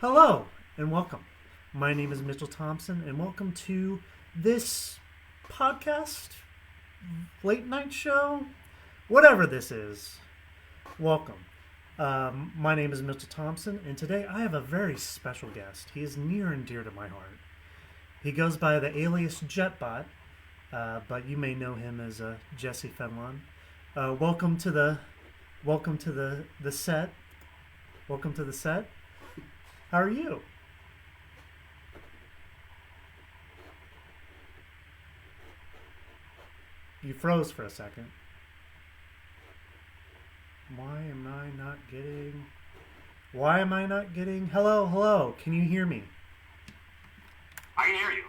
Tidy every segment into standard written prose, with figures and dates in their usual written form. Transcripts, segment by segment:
Hello and welcome. My name is Mitchell Thompson, and welcome to this podcast, late night show, whatever this is. Welcome. My name is Mitchell Thompson, and today I have a very special guest. He is near and dear to my heart. He goes by the alias Jetbot, but you may know him as Jesse Fenlon. Welcome to the set. Welcome to the set. How are you? You froze for a second. Why am I not getting... Hello, hello. Can you hear me? I can hear you.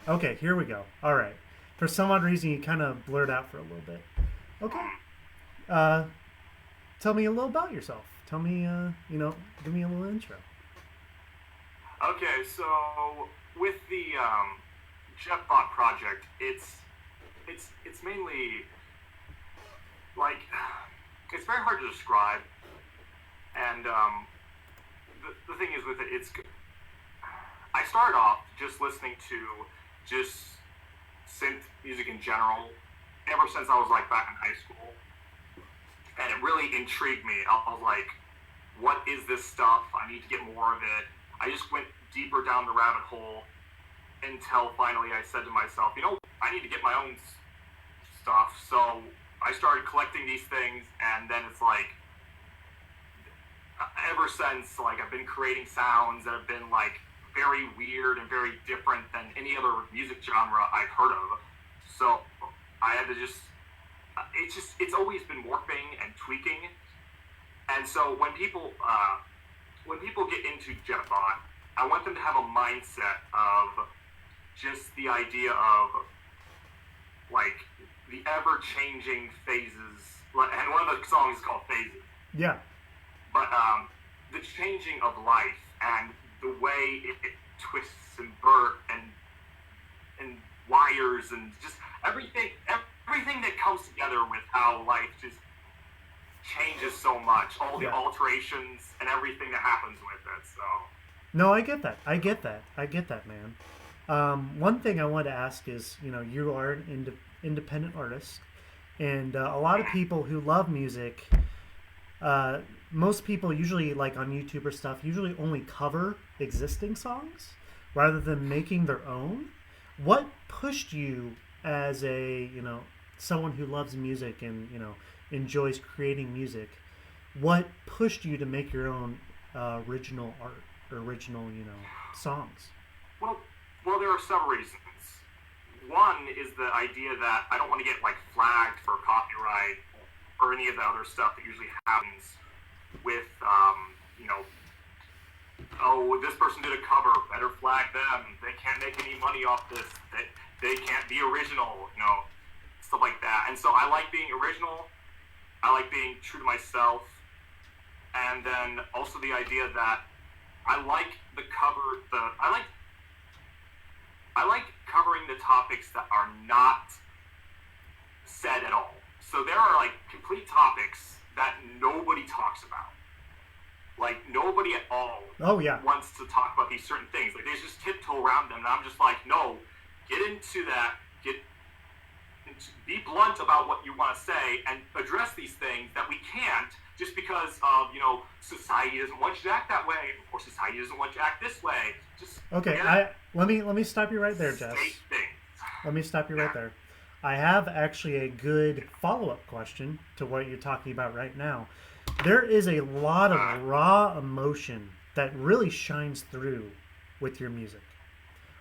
Okay, here we go. All right. For some odd reason, you kind of blurred out for a little bit. Okay. Tell me a little about yourself. Tell me, give me a little intro. Okay, so with the JetBot project, it's mainly like it's very hard to describe, and the thing is with it, I started off just listening to just synth music in general ever since I was like back in high school, and it really intrigued me. I was like, what is this stuff? I need to get more of it. I just went deeper down the rabbit hole until finally I said to myself, I need to get my own stuff. So I started collecting these things, and then it's like, ever since, like, I've been creating sounds that have been like very weird and very different than any other music genre I've heard of. So I had to it's always been morphing and tweaking. And so when people get into JetBot, I want them to have a mindset of just the idea of like the ever-changing phases. And one of the songs is called Phases. Yeah. But the changing of life and the way it twists and and wires and just everything that comes together with how life just changes so much, all the alterations and everything that happens with it. So no, I get that, man. One thing I wanted to ask is, you are an independent artist, and a lot of people who love music, most people usually, like on YouTube or stuff, usually only cover existing songs rather than making their own. What pushed you as someone who loves music and, enjoys creating music? What pushed you to make your own original art or original, songs? Well, there are several reasons. One is the idea that I don't want to get like flagged for copyright or any of the other stuff that usually happens with, this person did a cover, better flag them. They can't make any money off this. They can't be original, stuff like that. And so I like being original. I like being true to myself. And then also the idea that I like covering the topics that are not said at all. So there are like complete topics that nobody talks about. Like nobody at all wants to talk about these certain things. Like they just tiptoe around them, and I'm just like, no, get into that. Be blunt about what you want to say and address these things that we can't just because of, society doesn't want you to act that way or society doesn't want you to act this way. Just let me stop you right there, Jess. Let me stop you right there. I have actually a good follow-up question to what you're talking about right now. There is a lot of raw emotion that really shines through with your music.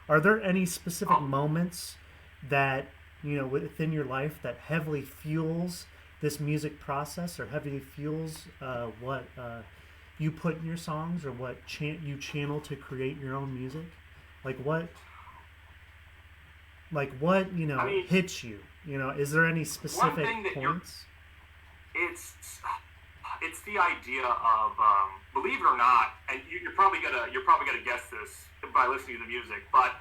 Are there any specific moments that, within your life that heavily fuels this music process or heavily fuels what you put in your songs or what you channel to create your own music? Like what hits you? Is there any specific points? It's the idea of believe it or not, and you're probably gonna guess this by listening to the music, but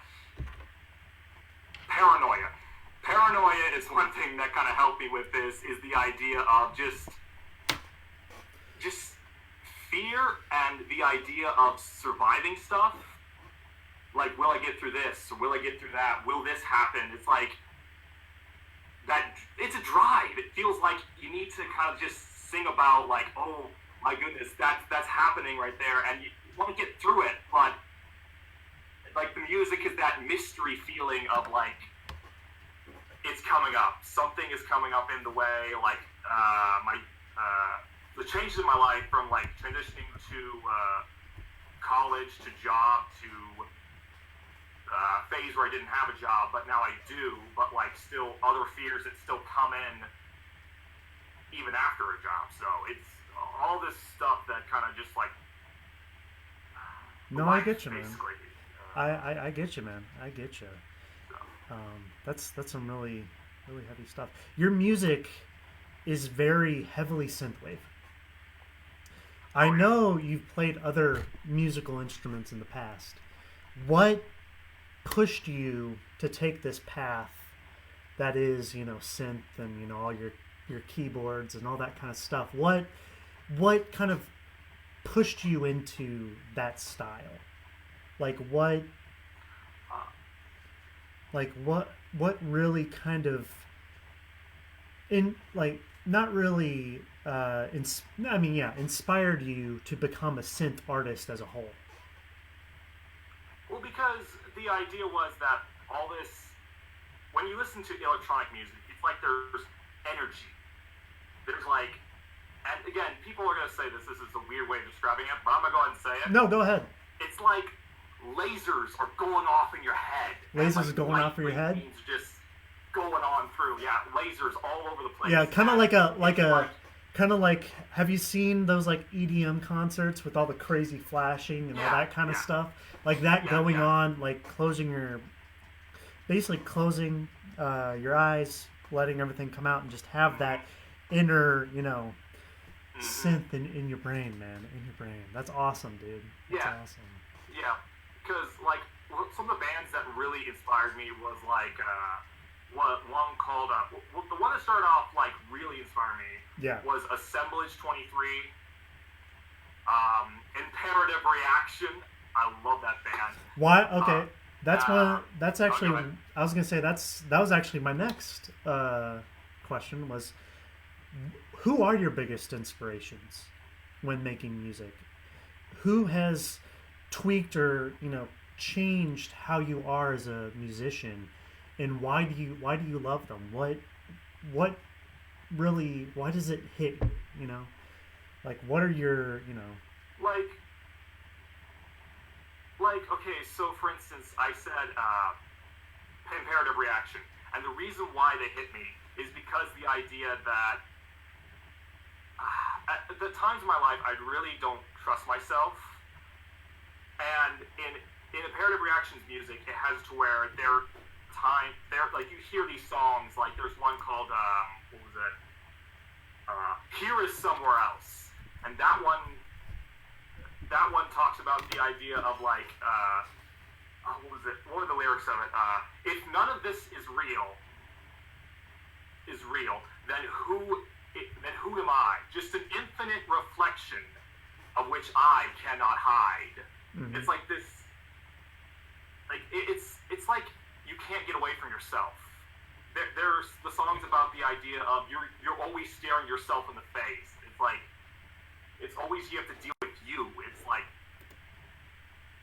paranoia. Paranoia is one thing that kind of helped me with this. Is the idea of just fear and the idea of surviving stuff, like, will I get through this, or will I get through that, will this happen, it's like, that, it's a drive. It feels like you need to kind of just sing about, like, oh my goodness, that's happening right there, and you want to get through it, but, like, the music is that mystery feeling of, like, it's coming up, something is coming up in the way, like, the changes in my life from, like, transitioning to college, to job, to phase where I didn't have a job, but now I do, but, like, still other fears that still come in even after a job. So it's all this stuff that kind of just, like, no, I get you, man. Uh, I get you, man. I get you. so, That's some really heavy stuff. Your music is very heavily synthwave. I know you've played other musical instruments in the past. What pushed you to take this path that is, synth and, all your keyboards and all that kind of stuff? What kind of pushed you into that style? What really kind of not really inspired you to become a synth artist as a whole? Well, because the idea was that all this, when you listen to electronic music, it's like there's energy. There's like, and again, people are going to say this is a weird way of describing it, but I'm going to go ahead and say it. No, go ahead. It's like lasers are going off in your head. Lasers are going off in your head? Just going on through, yeah, lasers all over the place. Yeah, kind of like, have you seen those like EDM concerts with all the crazy flashing and all that kind of stuff? Like that going on, like closing your eyes, letting everything come out, and just have that inner, synth in your brain, man, in your brain. That's awesome, dude. That's awesome. Yeah, because like some of the bands that really inspired me was like one called the one that started off like really inspired me was Assemblage 23, Imperative Reaction. I love that band. Why? Okay, that's actually. I was gonna say that was actually my next question was, who are your biggest inspirations when making music? Who has tweaked or changed how you are as a musician, and why do you love them? What really, why does it hit you? Like, what are your like okay, so for instance, I said Imperative Reaction, and the reason why they hit me is because the idea that at the times in my life I really don't trust myself, and in Imperative Reaction's music, it has to where they're like, you hear these songs, like there's one called what was it? Here Is Somewhere Else, and that one talks about the idea of like what was it? What are the lyrics of it? If none of this is real, then who am I? Just an infinite reflection of which I cannot hide. Mm-hmm. It's like this, like it's like you can't get away from yourself. There's the songs about the idea of you're always staring yourself in the face. It's like it's always you have to deal with you. It's like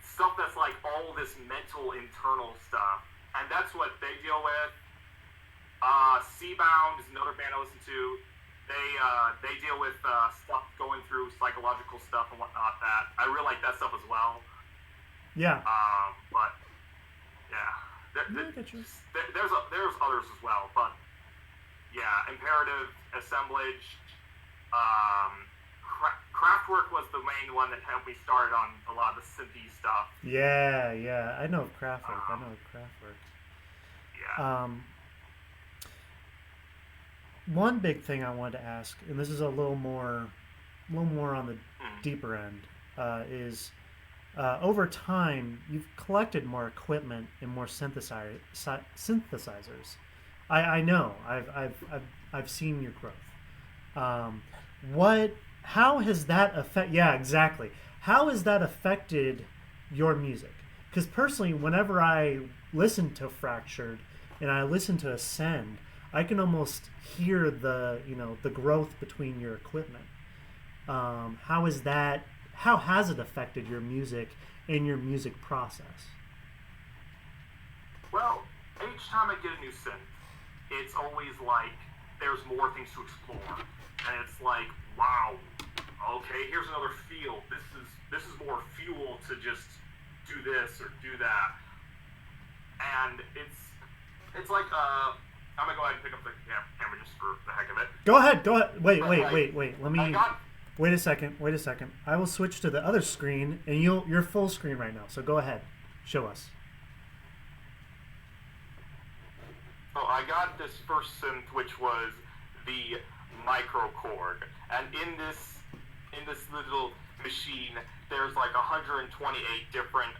stuff that's like all this mental internal stuff, and that's what they deal with. Seabound is another band I listen to. They deal with stuff going through psychological stuff and whatnot. That I really like that stuff as well. Yeah. But yeah, there's others as well. But yeah, Imperative, Assemblage, Kraftwerk was the main one that helped me start on a lot of the synthy stuff. Yeah, I know of Kraftwerk. Yeah. One big thing I wanted to ask, and this is a little more on the deeper end, is over time you've collected more equipment and more synthesizers. I know I've seen your growth. How has that affect? Yeah, exactly. How has that affected your music? Because personally, whenever I listen to Fractured and I listen to Ascend, I can almost hear the the growth between your equipment. How is that? How has it affected your music and your music process? Well, each time I get a new synth, it's always like there's more things to explore, and it's like, wow, okay, here's another field. This is more fuel to just do this or do that, and it's like I'm gonna go ahead and pick up the camera just for the heck of it. Go ahead. Go ahead. Wait. Let me. got, Wait a second. I will switch to the other screen, and you're full screen right now. So go ahead. Show us. So I got this first synth, which was the microchord, and in this little machine, there's like 128 different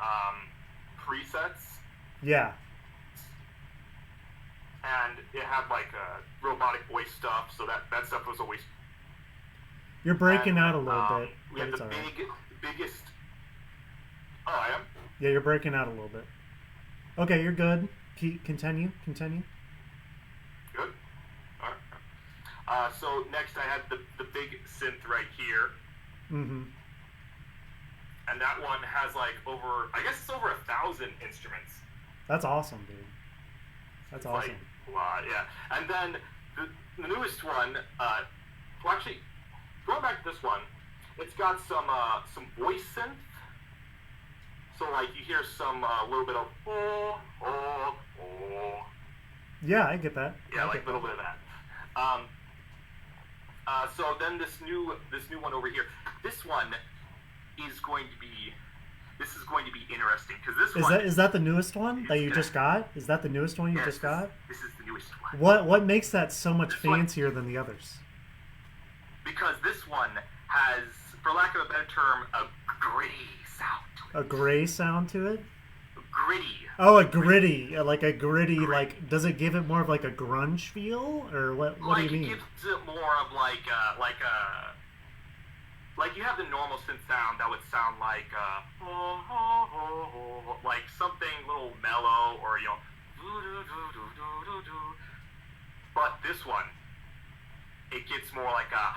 presets. Yeah. And it had like robotic voice stuff, so that stuff was always. You're breaking out a little bit. We had the biggest. Oh, I am. Yeah, you're breaking out a little bit. Okay, you're good. Continue. Good. All right. So next I had the big synth right here. Mm-hmm. And that one has like over 1,000 instruments. That's awesome, dude. That's awesome. Like, a lot, yeah. And then the newest one, well, actually, going back to this one, it's got some voice synth. So like you hear some little bit of oh. Yeah, I get that. Yeah, like a little bit of that. So then this new one over here, this one is going to be interesting because this is that the newest one that you just got? Is that the newest one you just got? This is the newest one. What makes that so much fancier than the others? Because this one has, for lack of a better term, a gritty sound to it. A gray sound to it? Gritty. Oh, a gritty. Like a gritty, like, does it give it more of like a grunge feel? Or what do you mean? It gives it more of like you have the normal synth sound that would sound like like something a little mellow or but this one, it gets more like a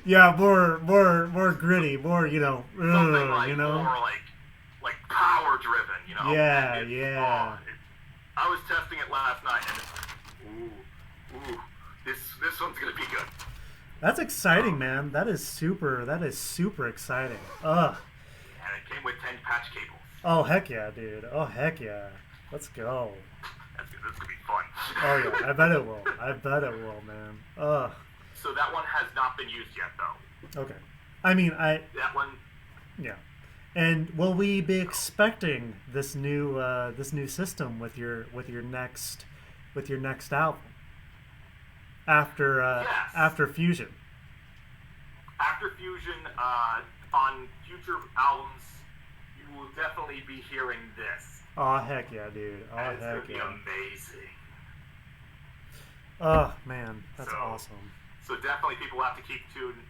yeah, more gritty, more something like more like power driven, Yeah. I was testing it last night and this one's gonna be good. That's exciting, man. That is super exciting. Ugh. And it came with 10 patch cables. Oh heck yeah, dude. Oh heck yeah. Let's go. That's good. This is gonna be fun. Oh yeah, I bet it will, man. Ugh. So that one has not been used yet, though. Okay. I mean, that one. Yeah. And will we be expecting this new system with your next album? Yes. After Fusion. After Fusion, on future albums, you will definitely be hearing this. Oh heck yeah, dude! Oh and heck it's gonna be yeah! Amazing. Oh man, that's awesome. So definitely, people have to keep tuned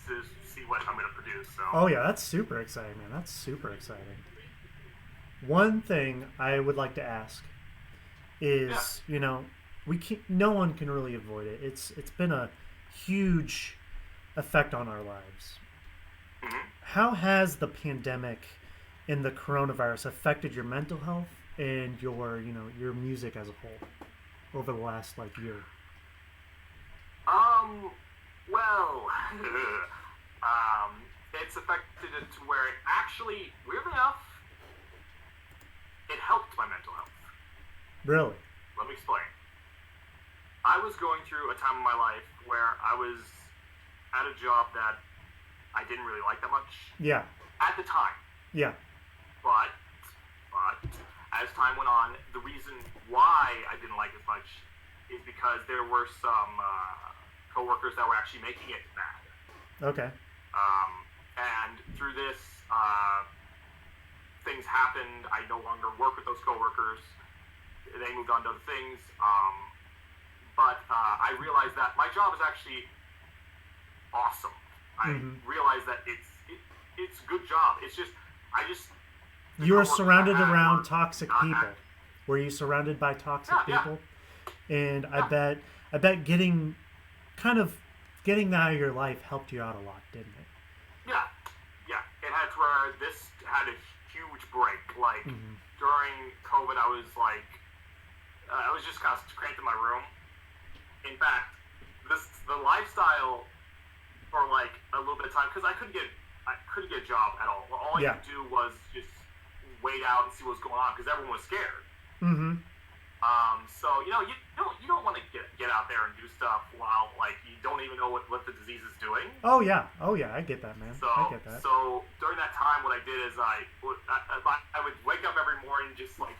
to see what I'm gonna produce. So. Oh yeah, that's super exciting, man. That's super exciting. One thing I would like to ask is, no one can really avoid it. It's been a huge effect on our lives. Mm-hmm. How has the pandemic and the coronavirus affected your mental health and your music as a whole over the last year? Well, it's affected it to where it actually, weirdly enough, it helped my mental health. Really? Let me explain. I was going through a time in my life where I was at a job that I didn't really like that much. Yeah. At the time. Yeah. But as time went on, the reason why I didn't like it as much is because there were some coworkers that were actually making it bad. Okay. And through this, things happened. I no longer work with those coworkers. They moved on to other things. But I realized that my job is actually awesome. I realize that it's a good job. It's just You were surrounded around were toxic not people. act- Were you surrounded by toxic Yeah, people? And I Yeah. bet getting that out of your life helped you out a lot, didn't it? Yeah, yeah. It had to where this had a huge break. Like during COVID, I was like, I was just kind of cranked in my room. In fact, the lifestyle for like a little bit of time because I couldn't get a job at all. All I could do was just wait out and see what was going on because everyone was scared. Mm-hmm. So you don't want to get out there and do stuff while like you don't even know what the disease is doing. Oh yeah, I get that, man. So I get that. so during that time, what I did is I would wake up every morning just like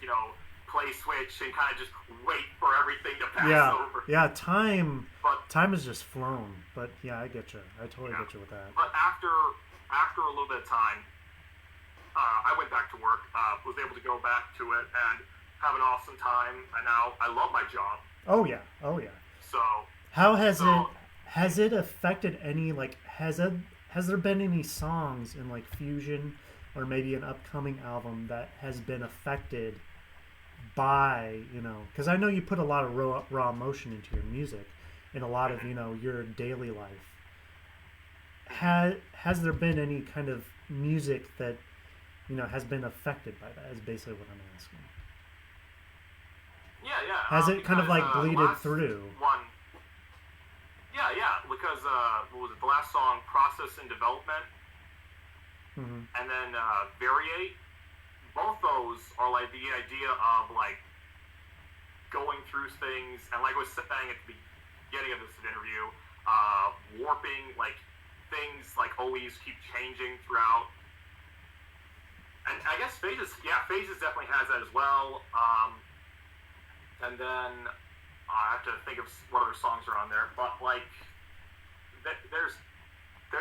play Switch and kind of just wait for everything to pass over. Yeah, time has just flown. But yeah, I get you. I totally get you with that. But after a little bit of time, I went back to work. Was able to go back to it and have an awesome time. And now I love my job. Oh yeah. So how has it affected any has there been any songs in like Fusion or maybe an upcoming album that has been affected by because I know you put a lot of raw emotion into your music and a lot of your daily life. Has there been any kind of music that has been affected by that? Is basically what I'm asking. Yeah. Has it kind of like bleeded through? Yeah. Because what was it? The last song, "Process and Development," and then "Variate." Both those are like the idea of like going through things, and like I was saying at the beginning of this interview, warping, like things like always keep changing throughout. And I guess Phases definitely has that as well. And then I have to think of what other songs are on there, but like there's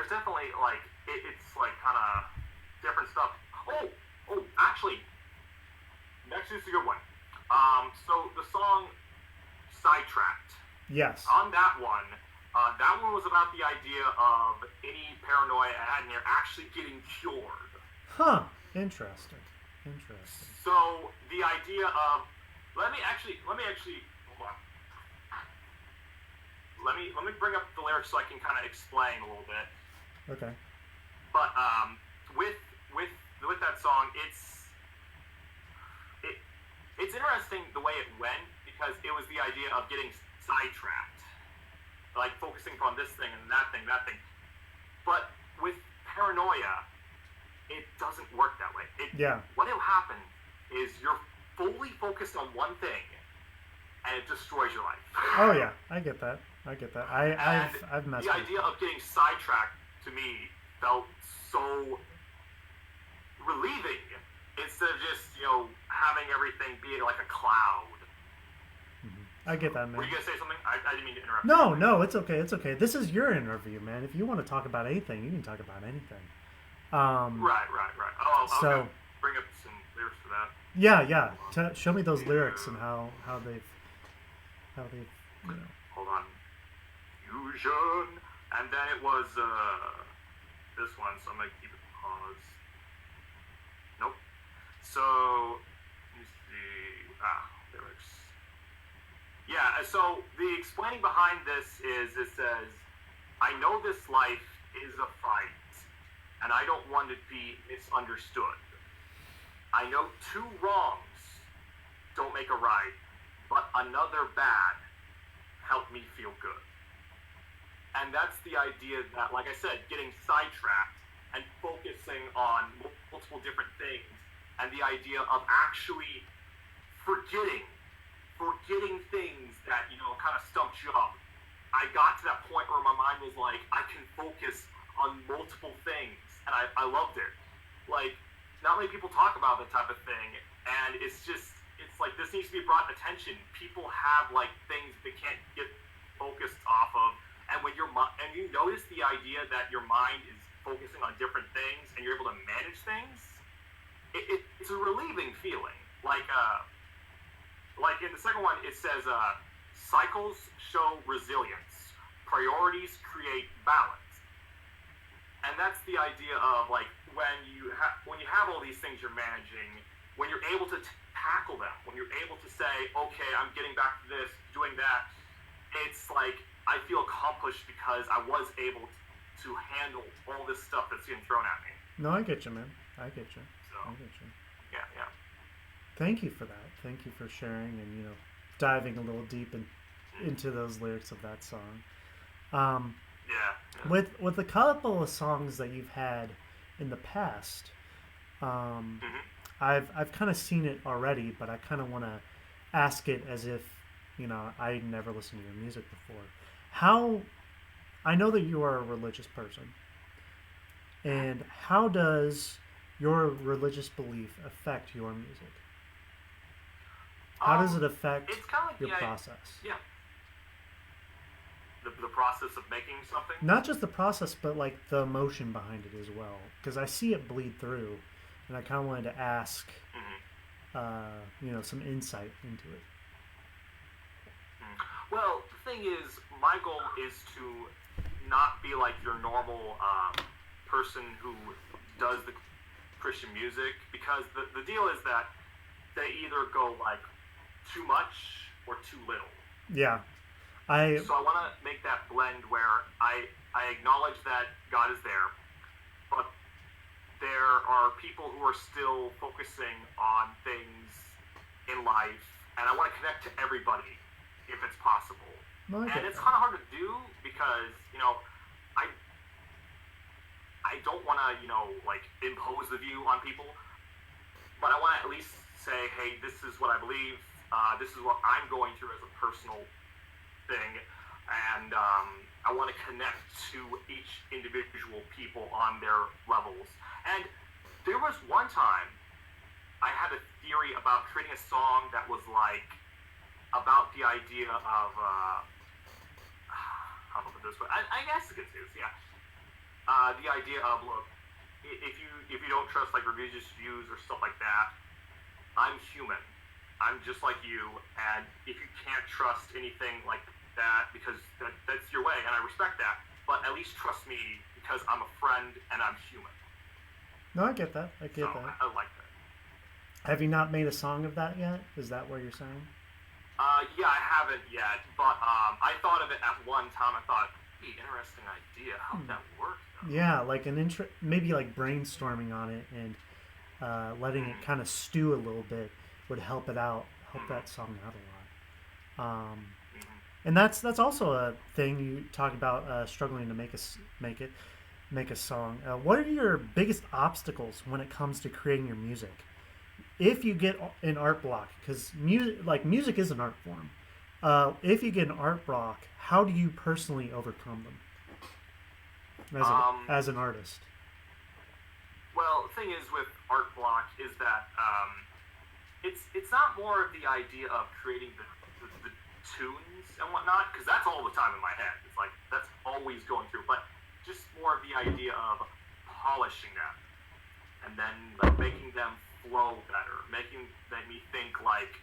definitely like it's like kind of different stuff. Oh, actually, next is a good one. So the song "Sidetracked." Yes. On that one was about the idea of any paranoia I had, and you're actually getting cured. Huh. Interesting. So the idea of let me actually hold on. Let me bring up the lyrics so I can kind of explain a little bit. Okay. But with that song, it's interesting the way it went because it was the idea of getting sidetracked, like focusing on this thing and that thing. But with paranoia, it doesn't work that way. What will happen is you're fully focused on one thing, and it destroys your life. Oh yeah, I get that. I've messed the with idea of getting sidetracked to me felt so relieving instead of just having everything be like a cloud. I get that, man. Were you gonna say something? I didn't mean to interrupt. No, it's okay. This is your interview, man. If you want to talk about anything, you can talk about anything. Right. Oh, okay. So bring up some lyrics for that. Yeah. Show me those lyrics and how they've. Hold on. Fusion, and then it was this one. So I'm gonna keep it pause. Nope. So let me see. Lyrics. Yeah. So the explaining behind this is it says, "I know this life is a fight, and I don't want to be misunderstood. I know two wrongs don't make a right, but another bad helped me feel good." And that's the idea that, like I said, getting sidetracked and focusing on multiple different things, and the idea of actually forgetting things that kind of stumped you up. I got to that point where my mind was like, I can focus on multiple things, and I loved it. Like, not many people talk about that type of thing, and it's like this needs to be brought attention. People have like things they can't get focused off of, and when you notice the idea that your mind is focusing on different things and you're able to manage things, it's a relieving feeling. Like in the second one, it says, "Cycles show resilience. Priorities create balance." and that's the idea of like when you have all these things you're managing, when you're able to tackle them, when you're able to say, okay, I'm getting back to this, doing that, it's like I feel accomplished because I was able to handle all this stuff that's getting thrown at me. No, I get you, man. I get you. So I get you. yeah. Thank you for that. Thank you for sharing and diving a little deep into those lyrics of that song. Yeah. With a couple of songs that you've had in the past, I've kind of seen it already, but I kind of want to ask it as if I never listened to your music before. How I know that you are a religious person, and how does your religious belief affect your music? How does it affect it's kind of like your process? Yeah. The process of making something? Not just the process, but like the emotion behind it as well. Because I see it bleed through, and I kind of wanted to ask, some insight into it. Well, the thing is, my goal is to not be like your normal person who does the Christian music, because the deal is that they either go like too much or too little. Yeah. So I want to make that blend where I acknowledge that God is there, but there are people who are still focusing on things in life, and I want to connect to everybody if it's possible. No, and it's kind of hard to do because, I don't want to, like impose the view on people, but I want to at least say, hey, this is what I believe. This is what I'm going through as a personal thing, and I want to connect to each individual people on their levels. And there was one time I had a theory about creating a song that was like about the idea of how to put this way. I guess it gets this, yeah. The idea of, look, if you don't trust like religious views or stuff like that, I'm human. I'm just like you, and if you can't trust anything like that because that's your way, and I respect that, but at least trust me because I'm a friend and I'm human. No, I get that. I get that. I like that. Have you not made a song of that yet? Is that what you're saying? Yeah, I haven't yet, but I thought of it at one time. I thought, interesting idea. How would that work, though? Yeah, like maybe like brainstorming on it and letting it kind of stew a little bit would help that song out a lot. And that's also a thing you talk about, struggling to make a song. What are your biggest obstacles when it comes to creating your music? If you get an art block, because music is an art form. If you get an art block, how do you personally overcome them as an artist? Well, the thing is with art block is that it's not more of the idea of creating the tunes and whatnot, because that's all the time in my head. It's like that's always going through, but just more of the idea of polishing them and then like making them flow better, making me think like,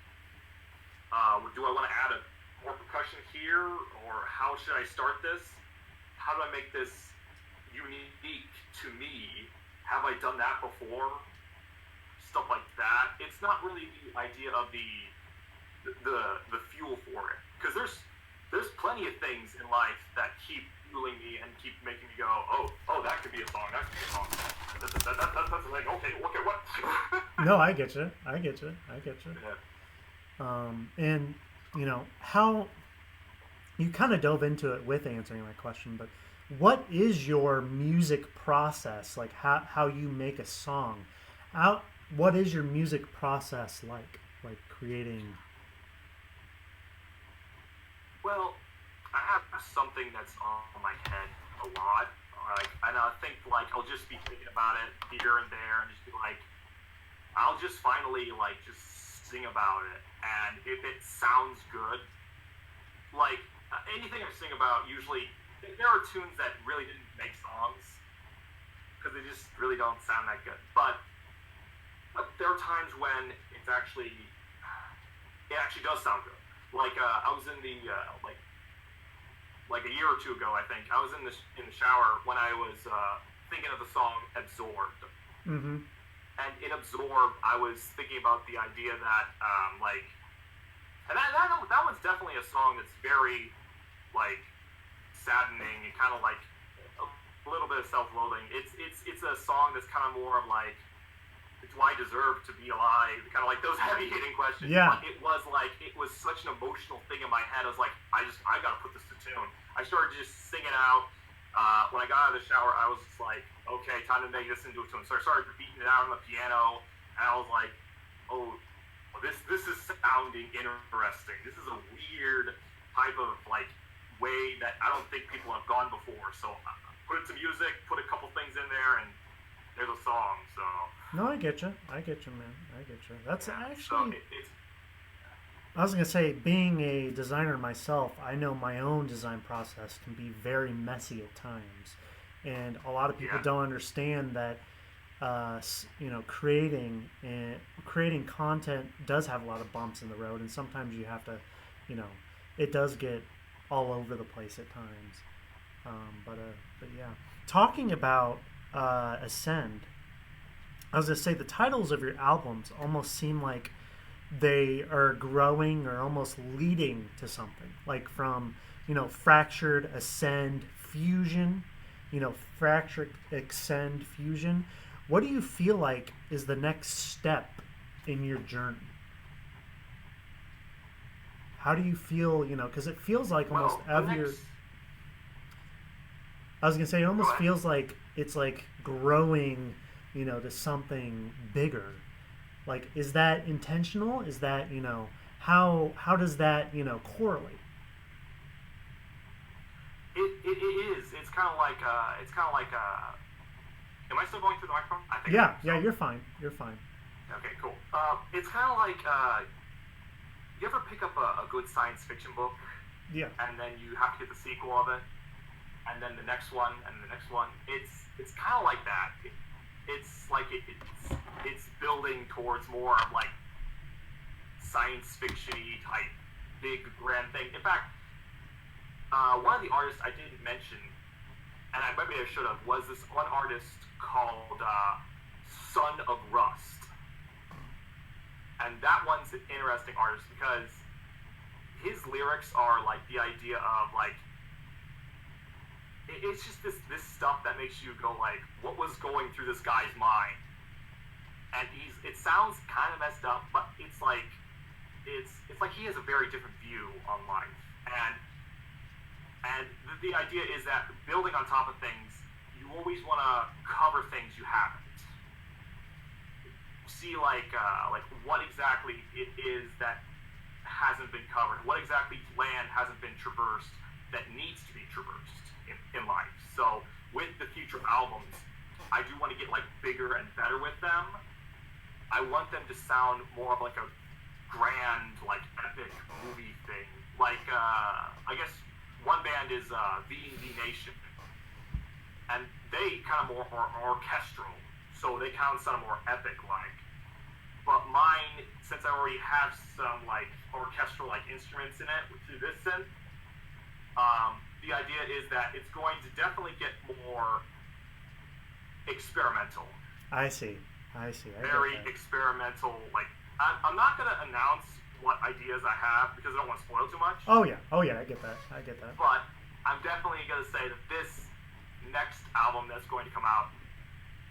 do I want to add more percussion here, or how should I start this? How do I make this unique to me? Have I done that before? Stuff like that. It's not really the idea of the fuel for it, because there's plenty of things in life that keep fueling me and keep making me go, oh, that could be a song. That could be a song. That's the thing. Okay, what? No, I get you. Yeah. And how you kind of dove into it with answering my question, but what is your music process? Like how you make a song? What is your music process like? Like creating? Well, I have something that's on my head a lot. And I think like I'll just be thinking about it here and there, and just be like, I'll just finally like just sing about it, and if it sounds good, like anything I sing about, usually there are tunes that really didn't make songs because they just really don't sound that good. But there are times when it actually does sound good. Like I was in the like a year or two ago, I think I was in the shower when I was thinking of the song Absorbed. Mm-hmm. And in Absorbed, I was thinking about the idea that, and that one's definitely a song that's very, like, saddening and kind of like a little bit of self-loathing. It's a song that's kind of more of like, do I deserve to be alive? Kind of like those heavy-hitting questions. Yeah. But it was such an emotional thing in my head. I was like, I gotta put this to tune. I started just singing out. When I got out of the shower, I was just like, okay, time to make this into a tune. So I started beating it out on the piano, and I was like, oh, this is sounding interesting. This is a weird type of like way that I don't think people have gone before. So I put it to music, put a couple things in there, and there's a song. So no, I get you, man. I get you. That's actually. So I was gonna say, being a designer myself, I know my own design process can be very messy at times, and a lot of people don't understand that. Creating content does have a lot of bumps in the road, and sometimes you have to, it does get all over the place at times. But yeah, talking about Ascend, I was gonna say the titles of your albums almost seem like they are growing or almost leading to something, like from Fractured, Ascend, Fusion, Fractured, Ascend, Fusion. What do you feel like is the next step in your journey? How do you feel, because it feels like almost I was going to say, it almost feels like it's like growing, to something bigger. Like, is that intentional? Is that, how does that, correlate? It is. It's kind of like, am I still going through the microphone? I think yeah, you're fine. You're fine. Okay, cool. It's kind of like, you ever pick up a good science fiction book? Yeah. And then you have to get the sequel of it, and then the next one, and the next one. It's kind of like that. It's like it's building towards more of like science fiction-y type big grand thing. In fact, one of the artists I didn't mention, and maybe I should have, was this one artist called Son of Rust. And that one's an interesting artist because his lyrics are like the idea of like, it's just this stuff that makes you go like, what was going through this guy's mind? And it sounds kind of messed up, but it's like he has a very different view on life. And the idea is that building on top of things, you always want to cover things you haven't. See like what exactly it is that hasn't been covered. What exactly land hasn't been traversed that needs to be traversed in life. So with the future albums, I do want to get like bigger and better with them. I want them to sound more of like a grand, like epic movie thing. Like I guess one band is V&V Nation, and they kind of more are orchestral, so they kind of sound more epic like. But mine, since I already have some like orchestral like instruments in it through this synth, the idea is that it's going to definitely get more experimental. I see. Very experimental. Like I'm not gonna announce what ideas I have because I don't want to spoil too much. Oh yeah, I get that. But I'm definitely gonna say that this next album that's going to come out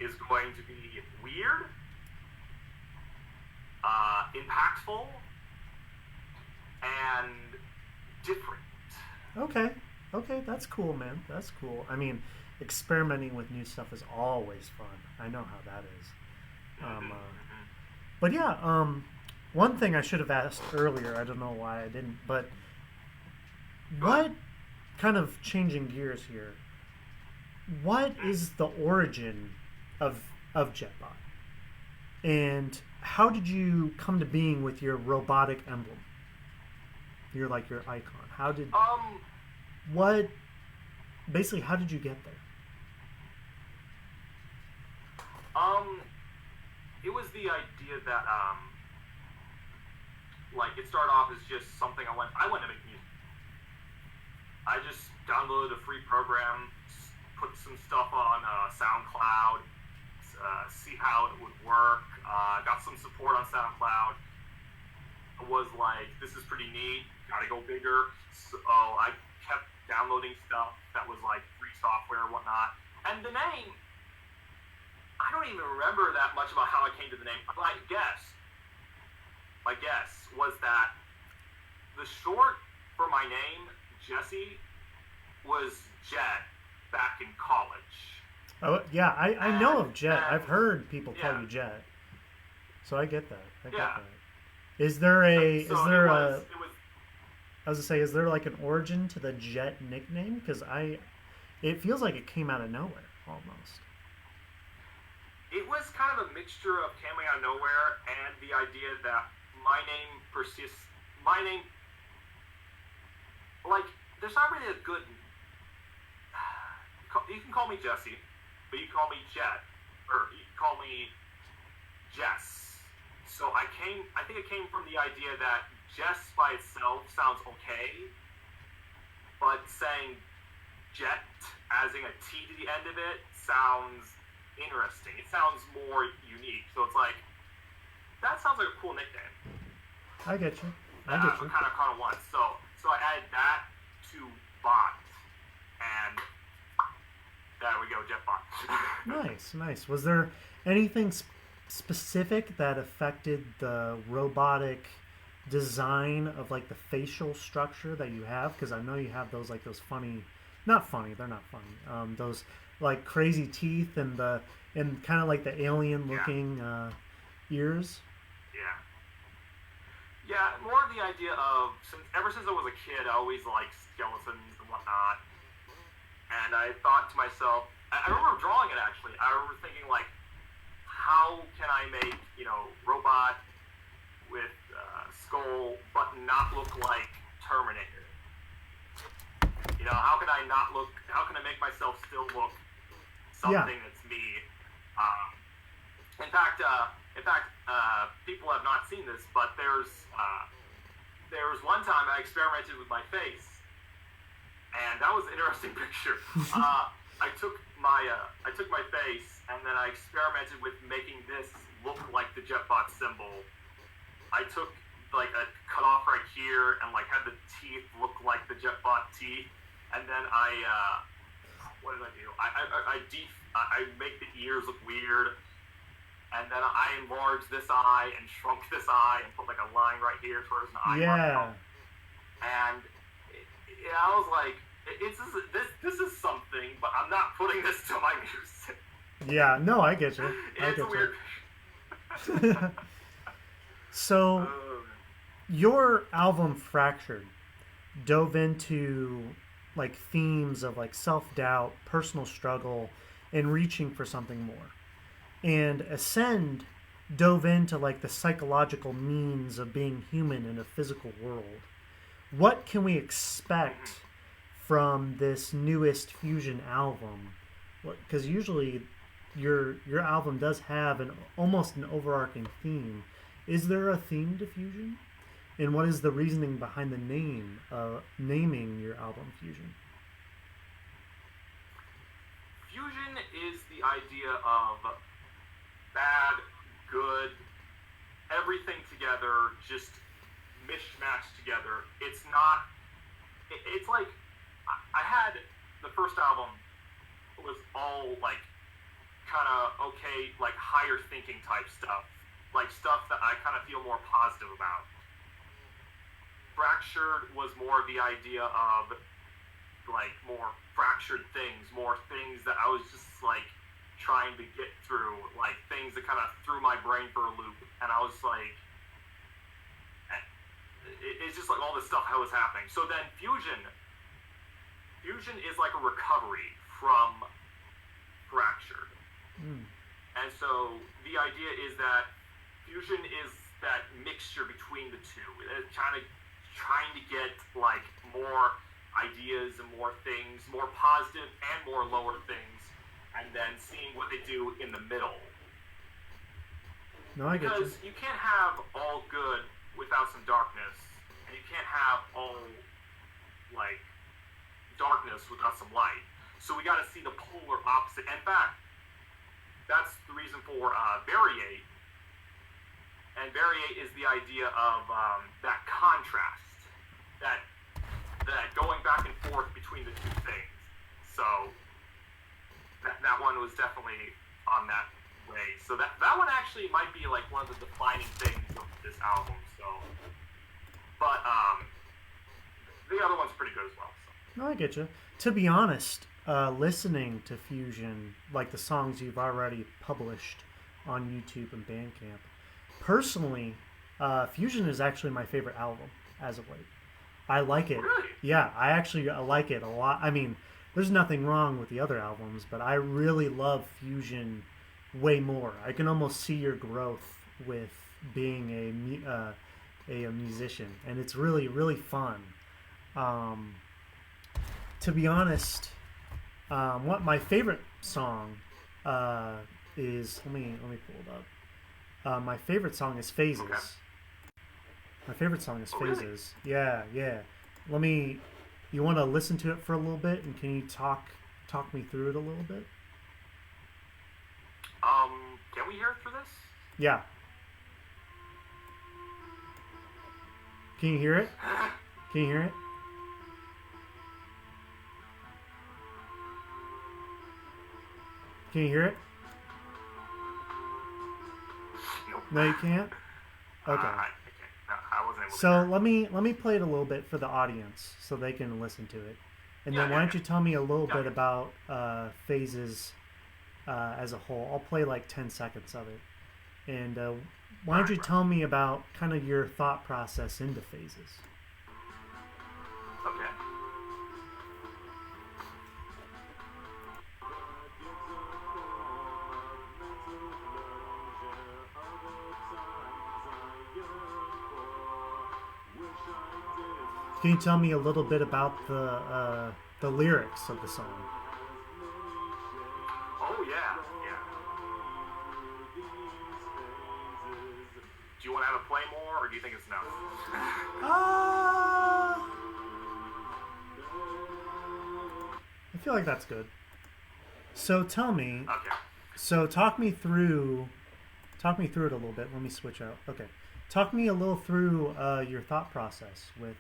is going to be weird, impactful, and different. Okay, that's cool, man. That's cool. I mean, experimenting with new stuff is always fun. I know how that is. But yeah, one thing I should have asked earlier, I don't know why I didn't, but what, kind of changing gears here, what is the origin of Jetbot? And how did you come to being with your robotic emblem? Your icon. How did how did you get there? It was the idea that it started off as just something I went to make music. I just downloaded a free program, put some stuff on SoundCloud, see how it would work. Got some support on SoundCloud. Was like, this is pretty neat. Gotta go bigger. So I kept downloading stuff that was like free software and whatnot. And the name, I don't even remember that much about how I came to the name. My guess was that the short for my name, Jesse, was Jet back in college. Oh yeah, I know of Jet. I've heard people call you Jet, so I get that. I get that. Is there a I was to say, is there like an origin to the Jet nickname? Because it feels like it came out of nowhere almost. It was kind of a mixture of coming out of nowhere and the idea that my name persists. My name, like, there's not really a good. You can call me Jesse, but you can call me Jet, or you can call me Jess. So I think it came from the idea that Jess by itself sounds okay, but saying Jet, adding a T to the end of it, sounds interesting. It sounds more unique. So it's like, that sounds like a cool nickname. I get you. I kind of want. So I added that to Bot, and there we go, JetBot. Nice. Was there anything specific that affected the robotic design of like the facial structure that you have? Because I know you have those funny, not funny, they're not funny. Those like crazy teeth and kind of like the alien looking ears. Yeah, more of the idea of, ever since I was a kid, I always liked skeletons and whatnot. And I thought to myself, I remember drawing it actually. I remember thinking like, how can I make, robot with skull, but not look like Terminator? How can I make myself still look something that's me? In fact, people have not seen this, but there was one time I experimented with my face, and that was an interesting picture. I took my face, and then I experimented with making this look like the JetBot symbol. I took like a cut off right here, and like had the teeth look like the JetBot teeth, and then what did I do? I make the ears look weird. And then I enlarged this eye and shrunk this eye and put like a line right here towards an eye. Yeah. And I was like, this is something, but I'm not putting this to my music. Yeah, no, I get you. It's a weird. So, your album Fractured dove into like themes of like self-doubt, personal struggle, and reaching for something more. And Ascend dove into like the psychological means of being human in a physical world. What can we expect from this newest Fusion album? Because usually your album does have almost an overarching theme. Is there a theme to Fusion? And what is the reasoning behind the naming your album Fusion? Fusion is the idea of bad, good, everything together, just mishmashed together. It's like, I had, the first album was all like, kind of okay, like higher thinking type stuff. Like stuff that I kind of feel more positive about. Fractured was more of the idea of like more fractured things, more things that I was just like, trying to get through, like things that kind of threw my brain for a loop, and I was like, it's just like all this stuff that was happening. So then Fusion is like a recovery from Fractured. And so the idea is that Fusion is that mixture between the two. It's kind of trying to get like more ideas and more things, more positive and more lower things, and then seeing what they do in the middle. No, I get you. Because you can't have all good without some darkness, and you can't have all like darkness without some light. So we got to see the polar opposite. In fact, that's the reason for variate. And variate is the idea of that contrast, that going back and forth between the two things. So that one was definitely on that way. So that one actually might be like one of the defining things of this album. So, but the other one's pretty good as well. So. No, I get you. To be honest, listening to Fusion, like the songs you've already published on YouTube and Bandcamp, personally, Fusion is actually my favorite album as of late. I like it. Really? Yeah, I like it a lot. I mean, there's nothing wrong with the other albums, but I really love Fusion way more. I can almost see your growth with being a musician, and it's really, really fun. To be honest, what my favorite song is, let me pull it up. My favorite song is Phases. Okay. My favorite song is Phases. Really? Yeah. You want to listen to it for a little bit, and can you talk me through it a little bit? Can we hear it through this? Yeah. Can you hear it? Can you hear it? Can you hear it? Nope. No, you can't? Okay. I wasn't able to So hear it. let me play it a little bit for the audience so they can listen to it. And then Yeah, why don't you tell me a little Yeah. bit about Phases as a whole? I'll play like 10 seconds of it. And why don't you tell me about kind of your thought process into Phases? Okay. Can you tell me a little bit about the lyrics of the song? Oh yeah. Do you want to have it play more, or do you think it's enough? I feel like that's good. So tell me. Okay. So talk me through it a little bit. Let me switch out. Okay. Talk me a little through your thought process with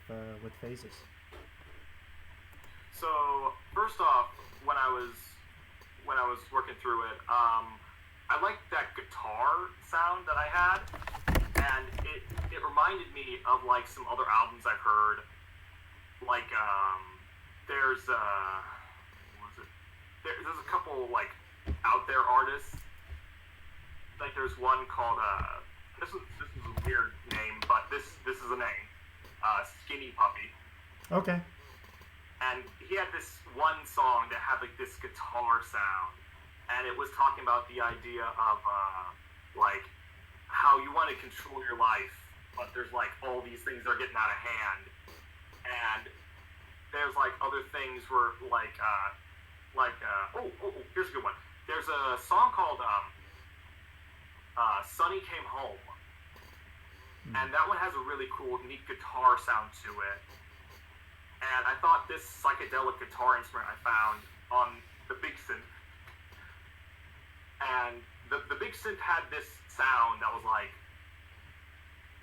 Phases. So first off, when I was working through it, I liked that guitar sound that I had, and it reminded me of like some other albums I've heard. Like there's what was it? There's a couple like out there artists. Like there's one called this is a weird name, but this is a name. Skinny Puppy. Okay. And he had this one song that had like this guitar sound, and it was talking about the idea of like how you want to control your life, but there's like all these things that are getting out of hand, and there's like other things where here's a good one. There's a song called Sunny Came Home, and that one has a really cool, neat guitar sound to it. And I thought this psychedelic guitar instrument I found on the Big Synth, and the Big Synth had this sound that was like,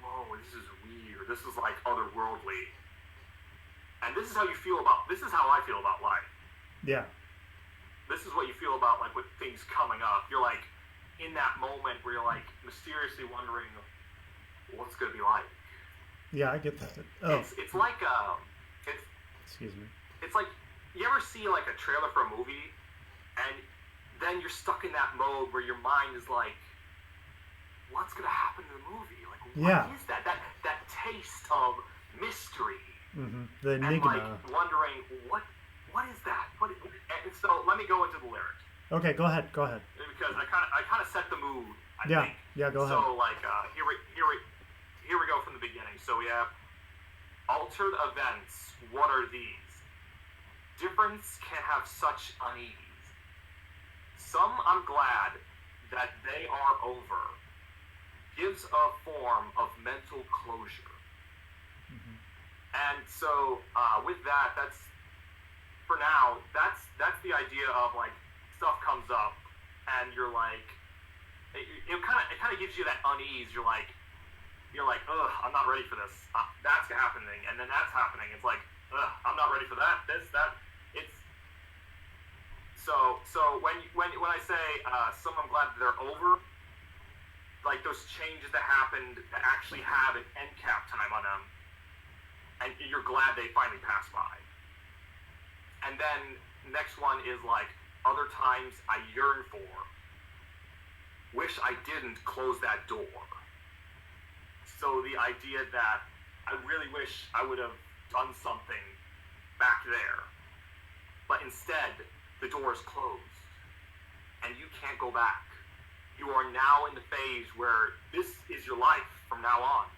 whoa, this is weird. This is like otherworldly. And this is how I feel about life. Yeah. This is what you feel about like with things coming up. You're like in that moment where you're like mysteriously wondering what's gonna be like. Yeah, I get that. Oh. It's like Excuse me. It's like, you ever see like a trailer for a movie, and then you're stuck in that mode where your mind is like, what's gonna happen in the movie? Like, what is that? That taste of mystery. Mm-hmm. The enigma. And like wondering what is that? And so let me go into the lyrics. Okay, go ahead. Because I kind of set the mood. I think. Yeah, go ahead. So like here we go from the beginning. So we have altered events. What are these? Difference can have such unease. Some I'm glad that they are over. Gives a form of mental closure. Mm-hmm. And so with that's for now, that's the idea of like stuff comes up, and you're like, it kind of gives you that unease. You're like, ugh, I'm not ready for this. That's happening, and then that's happening. It's like, ugh, I'm not ready for that. That. It's so when I say some, I'm glad that they're over. Like those changes that happened that actually have an end cap time on them, and you're glad they finally passed by. And then the next one is like other times I yearn for. Wish I didn't close that door. So the idea that I really wish I would have done something back there, but instead the door is closed and you can't go back. You are now in the phase where this is your life from now on.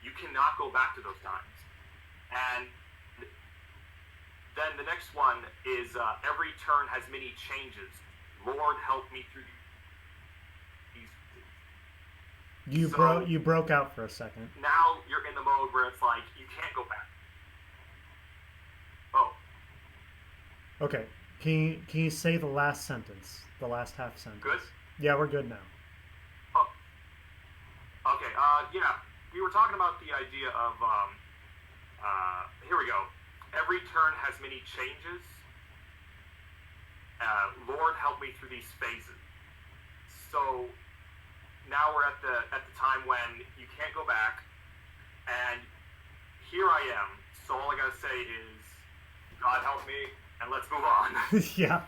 You cannot go back to those times. And then the next one is every turn has many changes. Lord, help me through these. You broke out for a second. Now you're in the mode where it's like you can't go back. Oh. Okay. Can you say the last sentence? The last half sentence. Good? Yeah, we're good now. Oh. Okay. Yeah. We were talking about the idea of here we go. Every turn has many changes. Lord, help me through these phases. So now we're at the time when you can't go back, and here I am. So all I gotta say is, God help me, and let's move on. Yeah,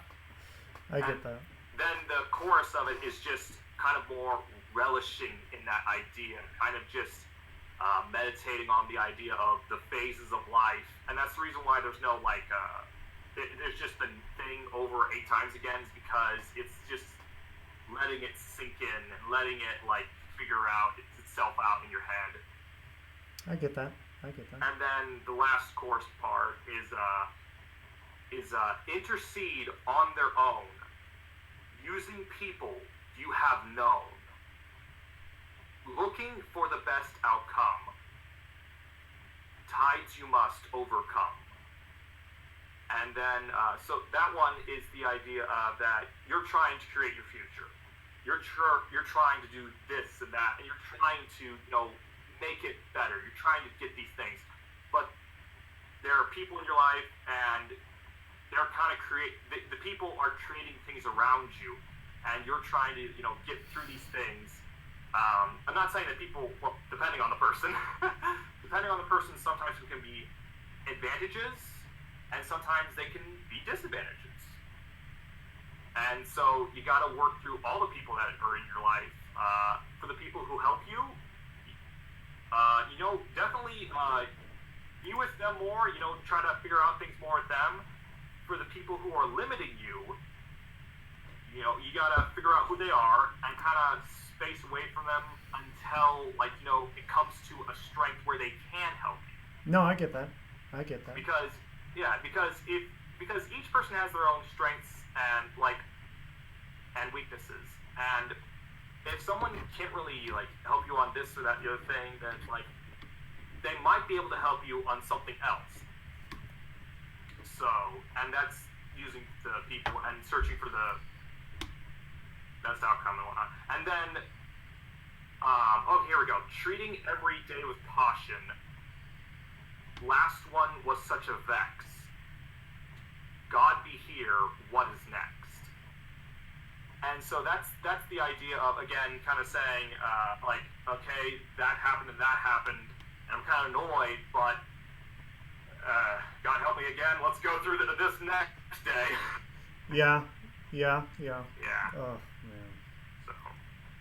I get that. Then the chorus of it is just kind of more relishing in that idea, kind of just meditating on the idea of the phases of life, and that's the reason why there's no like there's just the thing over 8 times again, is because it's just letting it sink in and letting it like figure out itself out in your head. I get that. And then the last chorus part is intercede on their own, using people you have known, looking for the best outcome, tides you must overcome. And then, so that one is the idea of that you're trying to create your future. You're trying to do this and that, and you're trying to, make it better. You're trying to get these things. But there are people in your life, and they're kind of the people are creating things around you, and you're trying to, get through these things. I'm not saying that people, well, depending on the person, sometimes it can be advantages, and sometimes they can be disadvantages. And so you got to work through all the people that are in your life. For the people who help you, definitely be with them more. Try to figure out things more with them. For the people who are limiting you, you got to figure out who they are and kind of space away from them until, it comes to a strength where they can help you. No, I get that. Because each person has their own strengths and weaknesses, and if someone can't really help you on this or that the other thing, then they might be able to help you on something else. So, and that's using the people and searching for the best outcome and whatnot. And then, here we go. Treating every day with caution. Last one was such a vex. God be here, what is next? And so that's the idea of, again, kind of saying, okay, that happened and that happened, and I'm kind of annoyed, but God help me again, let's go through this next day. Yeah. Yeah. Oh, man. So.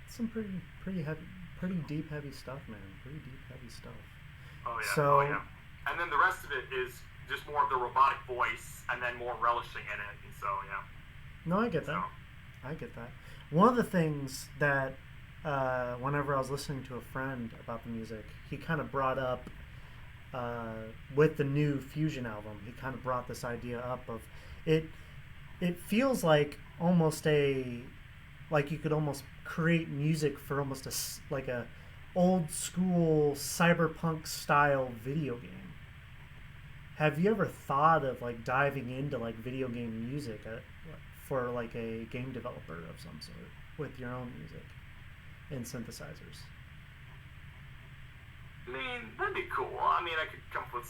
Some pretty heavy, pretty deep, heavy stuff, man. Pretty deep, heavy stuff. Oh, yeah. So, And then the rest of it is just more of the robotic voice and then more relishing in it. And so, yeah. No, I get that. I get that. One of the things that whenever I was listening to a friend about the music, he kind of brought up with the new Fusion album, he kind of brought this idea up of it feels like almost like you could almost create music for almost a old school cyberpunk style video game. have you ever thought of like diving into like video game music for like a game developer of some sort with your own music and synthesizers? I mean, that'd be cool. I mean, I could come up with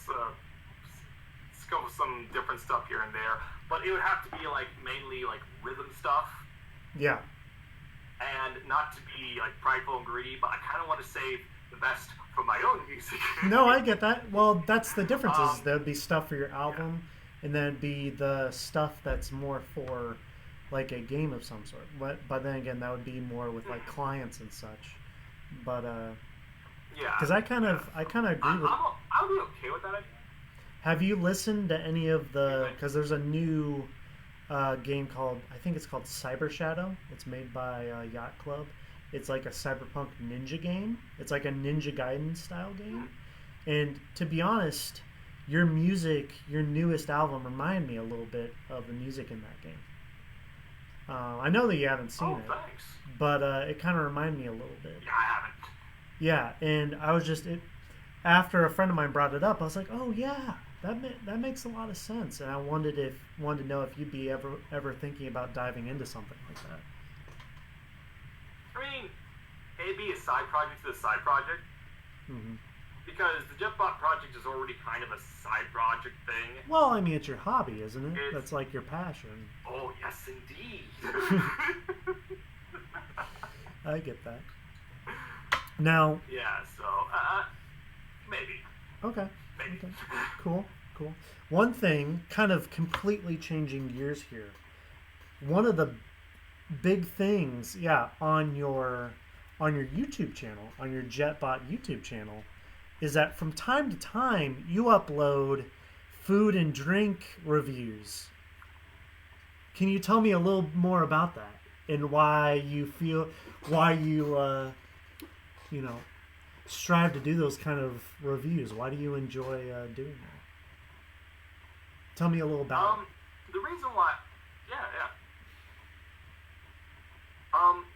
some different stuff here and there, but it would have to be like mainly like rhythm stuff. Yeah. And not to be like prideful and greedy, but I kind of want to save the best for my own music. No, I get that. Well, that's the difference. Is there'd be stuff for your album, and then it'd be the stuff that's more for like a game of some sort. But then again, that would be more with like clients and such. But yeah, because I kind of agree with. I would be okay with that idea. Have you listened to any of the? Because there's a new game called, I think it's called Cyber Shadow. It's made by Yacht Club. It's like a cyberpunk ninja game. It's like a Ninja Gaiden style game. And to be honest, your music, your newest album, reminded me a little bit of the music in that game. I know that you haven't seen it, thanks. but it kind of reminded me a little bit. Yeah, I haven't. Yeah, and I was just after a friend of mine brought it up, I was like, oh yeah, that makes a lot of sense, and I wanted to know if you'd be ever thinking about diving into something like that. I mean, it'd be a side project to the side project. Mm-hmm. Because the JetBot project is already kind of a side project thing. Well, I mean, it's your hobby, isn't it? That's like your passion. Oh, yes, indeed. I get that. Now... Yeah, so, maybe. Okay. Maybe. Okay. Cool. One thing, kind of completely changing gears here. One of the big things, on your YouTube channel, on your JetBot YouTube channel, is that from time to time you upload food and drink reviews. Can you tell me a little more about that and why you strive to do those kind of reviews? Why do you enjoy doing that? Tell me a little about it. The reason why,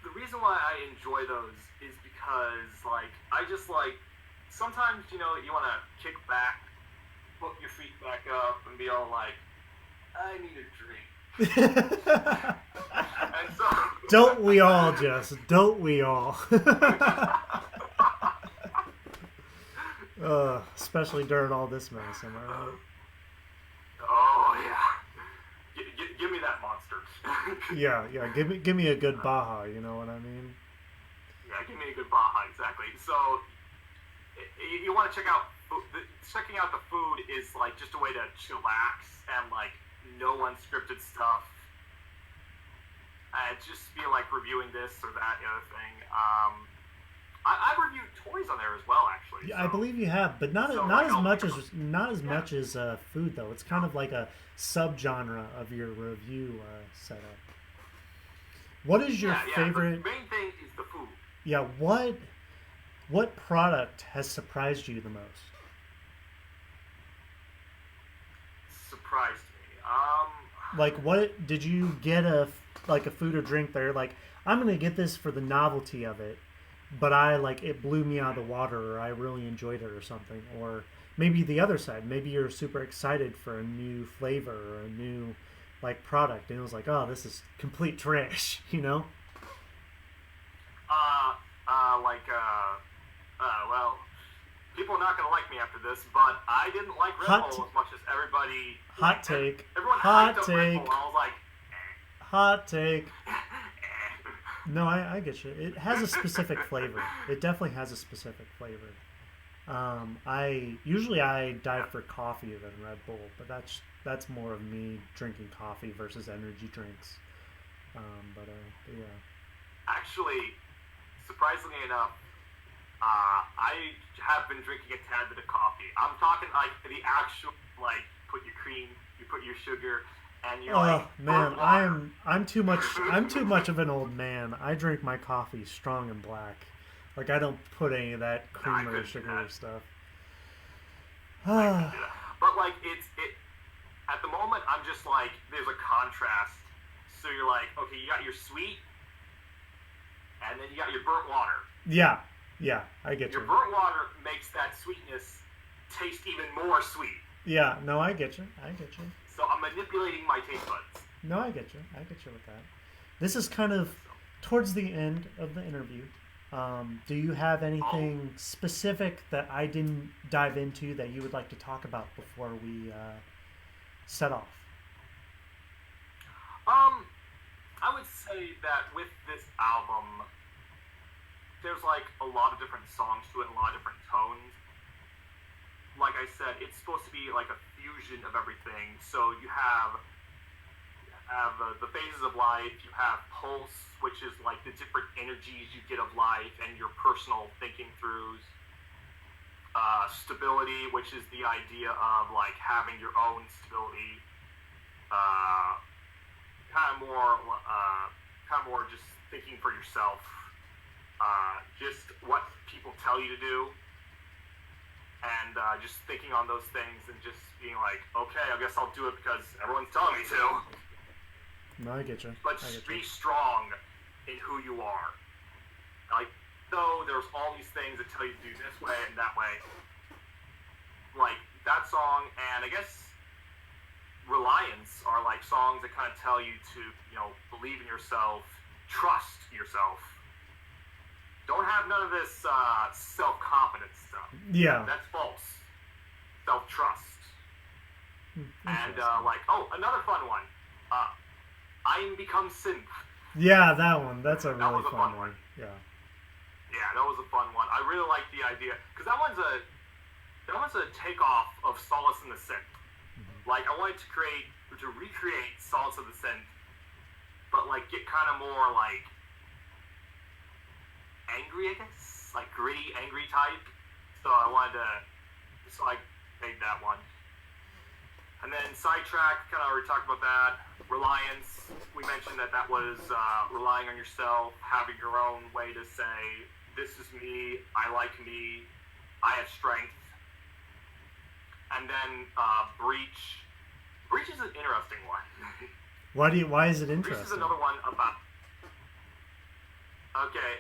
the reason why I enjoy those is because, like, I just, like, sometimes, you want to kick back, put your feet back up, and be all like, I need a drink. And so... Don't we all, Jess? Don't we all? Especially during all this mess, am I right? Oh, yeah. Give me that monster. Yeah. Give me a good Baja, you know what I mean? Yeah, give me a good Baja, exactly. So, you want to check out... Checking out the food is, like, just a way to chillax and, like, no unscripted stuff. Just feel like reviewing this or that other thing. I've reviewed toys on there as well, actually. Yeah, so. I believe you have, but not as much as food though. It's kind of like a subgenre of your review setup. What is your favorite? The main thing is the food. Yeah, what product has surprised you the most? Surprised me. Like, what did you get a food or drink there? Like, I'm gonna get this for the novelty of it, but it blew me out of the water, or I really enjoyed it, or something. Or maybe the other side. Maybe you're super excited for a new flavor or a new product, and it was like, oh, this is complete trash, you know? Well, people are not going to like me after this, but I didn't like Red Bull as much as everybody. Hot take. Everyone Hot hyped up take. Red Bull, and I was like, Hot take. No, I get you. It has a specific flavor. It definitely has a specific flavor. I usually dive for coffee than Red Bull, but that's more of me drinking coffee versus energy drinks. But yeah. Actually, surprisingly enough, I have been drinking a tad bit of coffee. I'm talking like the actual, like, put your cream, you put your sugar, and you're man, I'm too much of an old man. I drink my coffee strong and black. Like, I don't put any of that cream or sugar or stuff. But like it at the moment, I'm just like, there's a contrast. So you're like, okay, you got your sweet, and then you got your burnt water. Yeah, I get you. Your burnt water makes that sweetness taste even more sweet. Yeah, no, I get you. I get you. So I'm manipulating my taste buds. No, I get you. I get you with that. This is kind of towards the end of the interview. Do you have anything specific that I didn't dive into that you would like to talk about before we set off? I would say that with this album, there's like a lot of different songs to it, a lot of different tones. Like I said, it's supposed to be like a fusion of everything. So you have the phases of life. You have pulse, which is like the different energies you get of life and your personal thinking throughs. Stability, which is the idea of like having your own stability. Kind of more just thinking for yourself. Just what people tell you to do, and just thinking on those things and just being like, okay, I guess I'll do it because everyone's telling me to. No, I get you. But be strong in who you are. Like, though there's all these things that tell you to do this way and that way. Like, that song, and I guess Reliance are like songs that kind of tell you to, believe in yourself, trust yourself. Don't have none of this self-confidence stuff. Yeah. That's false. Self-trust. And, another fun one. I Am Become Synth. Yeah, that one. That's a really fun one. Yeah. Yeah, that was a fun one. I really like the idea. Because that one's a takeoff of Solace in the Synth. Mm-hmm. Like, I wanted to recreate Solace of the Synth, but, like, get kind of more, like, angry, I guess, like gritty, angry type. So I made that one. And then Sidetrack, kind of already talked about that. Reliance, we mentioned that was relying on yourself, having your own way to say, this is me, I like me, I have strength. And then Breach. Breach is an interesting one. Why is it interesting? Breach is another one about... Okay,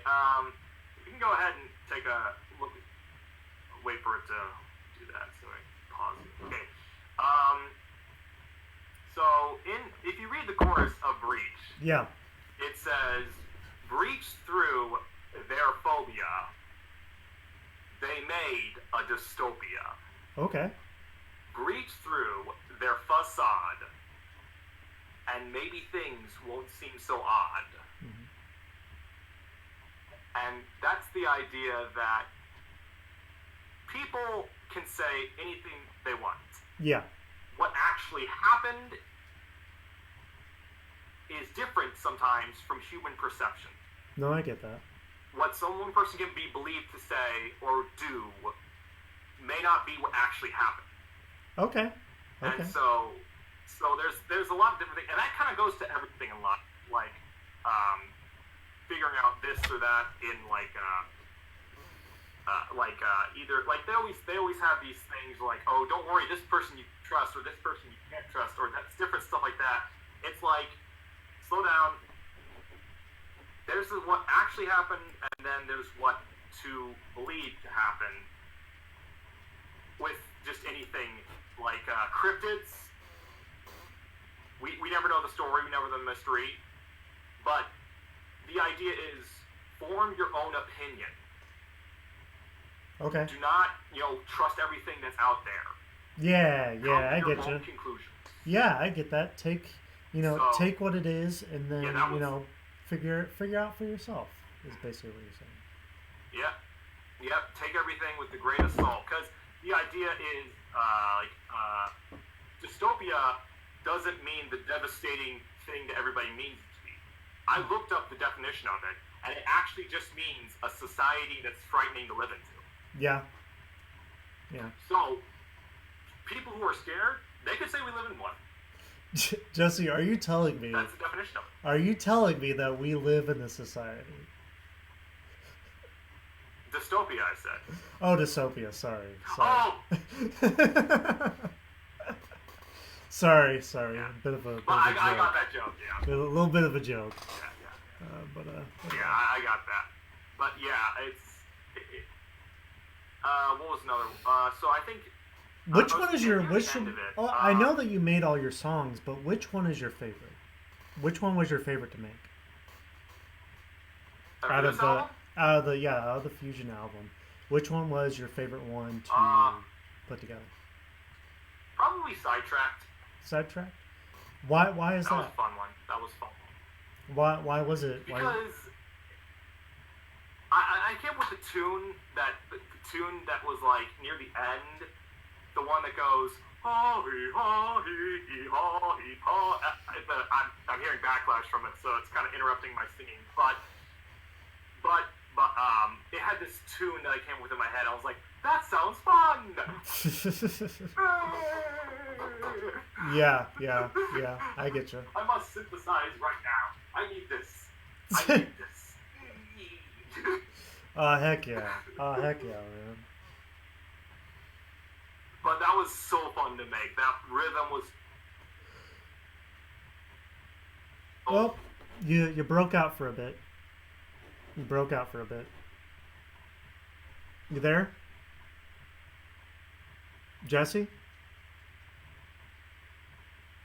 you can go ahead and take a look. Wait for it to do that. So I pause it. Okay. So if you read the chorus of Breach, yeah, it says, "Breach through their phobia, they made a dystopia. Okay. Breach through their facade, and maybe things won't seem so odd." Mm-hmm. And that's the idea that people can say anything they want. Yeah. What actually happened is different sometimes from human perception. No, I get that. What one person can be believed to say or do may not be what actually happened. Okay. And so there's a lot of different things, and that kind of goes to everything a lot, like figuring out this or that in either like they always have these things like, oh, don't worry, this person you trust or this person you can't trust, or that's different stuff like that. It's like, slow down. There's what actually happened, and then there's what to believe to happen. With just anything like cryptids, we never know the story, we never know the mystery, but the idea is form your own opinion. Okay. Do not, trust everything that's out there. Yeah, I get you. Conclusions. Yeah, I get that. Take what it is, and then figure out for yourself. Is basically what you're saying. Yep. Take everything with the grain of salt, because the idea is dystopia doesn't mean the devastating thing that everybody means it to be. I looked up the definition of it, and it actually just means a society that's frightening to live into. Yeah. So, people who are scared, they could say we live in one. Jesse, are you telling me? That's the definition of it. Are you telling me that we live in a society? Dystopia, I said. Oh, dystopia. Sorry. Oh. sorry. Yeah. Bit of a joke. I got that joke. Yeah. A little bit of a joke. Yeah. I got that. But yeah, what was another? So I think Which one is your which? End of it. Oh, I know that you made all your songs, but which one is your favorite? Which one was your favorite to make? Out of the Fusion album, which one was your favorite one to put together? Probably Sidetracked. Sidetracked. Why is that? That was a fun one. That was fun. Why was it? Because I came up with the tune that was like near the end, the one that goes ha he ha he ha he ha. I'm hearing backlash from it, so it's kind of interrupting my singing. But it had this tune that I came up with in my head. I was like, that sounds fun. Yeah. I get you. I must synthesize right now. I need this. I need this. Heck yeah, man. But that was so fun to make. That rhythm was. Well, you broke out for a bit. You there, Jesse?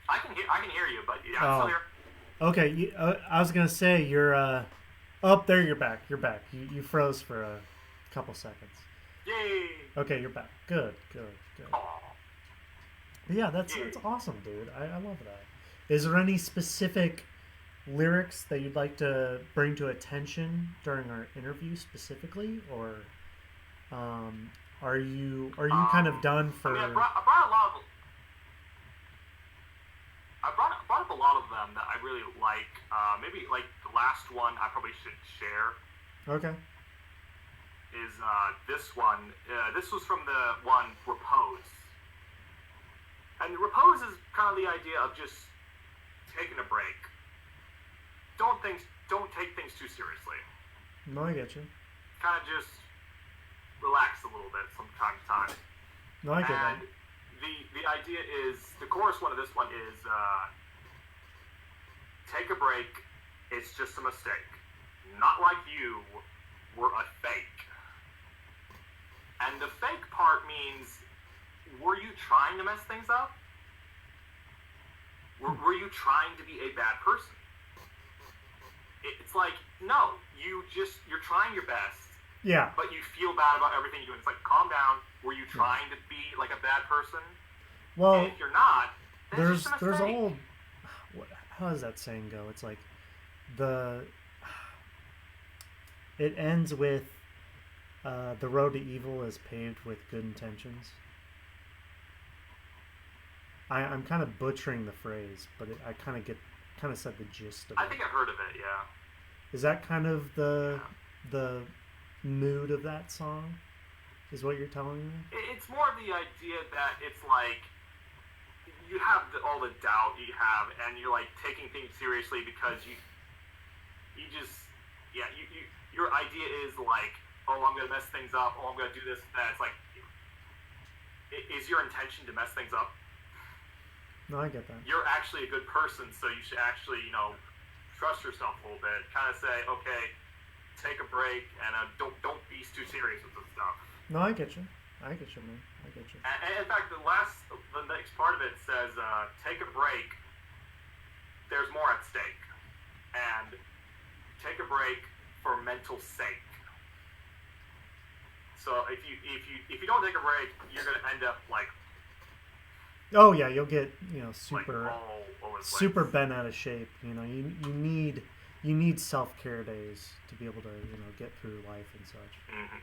I can hear you, but yeah, I'm still here. Okay, I was gonna say you're. Oh, there you're back. You froze for a couple seconds. Yay! Okay, you're back. Good. Aww. But yeah, that's awesome, dude. I love that. Is there any specific lyrics that you'd like to bring to attention during our interview specifically, or are you kind of done for? I brought a lot of. I brought up a lot of them that I really like. Maybe like the last one I probably should share. Okay. Is this one? This was from the one Repose. And Repose is kind of the idea of just taking a break. Don't take things too seriously. No, I get you. Kind of just relax a little bit from time to time. No, I get that. The idea is, the chorus one of this one is, take a break, it's just a mistake. Not like you were a fake. And the fake part means, were you trying to mess things up? Were you trying to be a bad person? It's like, no, you're trying your best. Yeah. But you feel bad about everything you're doing. It's like, calm down. Were you trying to be like a bad person? Well, and if you're not, then it's just a there's mistake. old. How does that saying go? It's like it ends with the road to evil is paved with good intentions. I'm kind of butchering the phrase, but I kind of said the gist of it. I think I've heard of it. Yeah. Is that kind of the mood of that song? Is what you're telling me? It's more of the idea that it's like you have all the doubt you have, and you're like taking things seriously because you your idea is like, oh, I'm gonna mess things up. Oh, I'm gonna do this and that. It's like, is your intention to mess things up? No, I get that. You're actually a good person, so you should actually, trust yourself a little bit. Kind of say, okay, take a break, and don't be too serious with this stuff. No, I get you, man. I get you. And in fact, the next part of it says, take a break. There's more at stake, and take a break for mental sake. So if you don't take a break, you're gonna end up like. Oh yeah, you'll get super like all over the place. super bent out of shape. You need self-care days to be able to get through life and such. Mm-hmm.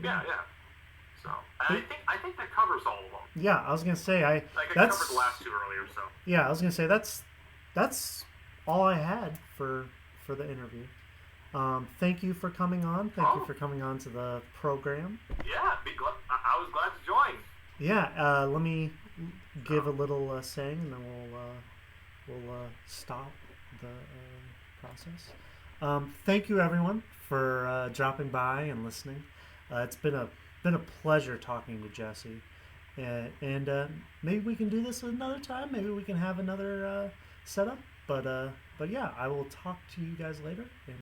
Yeah. So I think that covers all of them. Yeah, I was gonna say I covered the last two earlier. So yeah, I was gonna say that's all I had for the interview. Thank you for coming on. Thank you for coming on to the program. Yeah, I was glad to join. Yeah, let me give a little saying, and then we'll stop the process. Thank you, everyone, for dropping by and listening. It's been a pleasure talking to Jesse, and maybe we can do this another time. Maybe we can have another setup. But yeah, I will talk to you guys later. And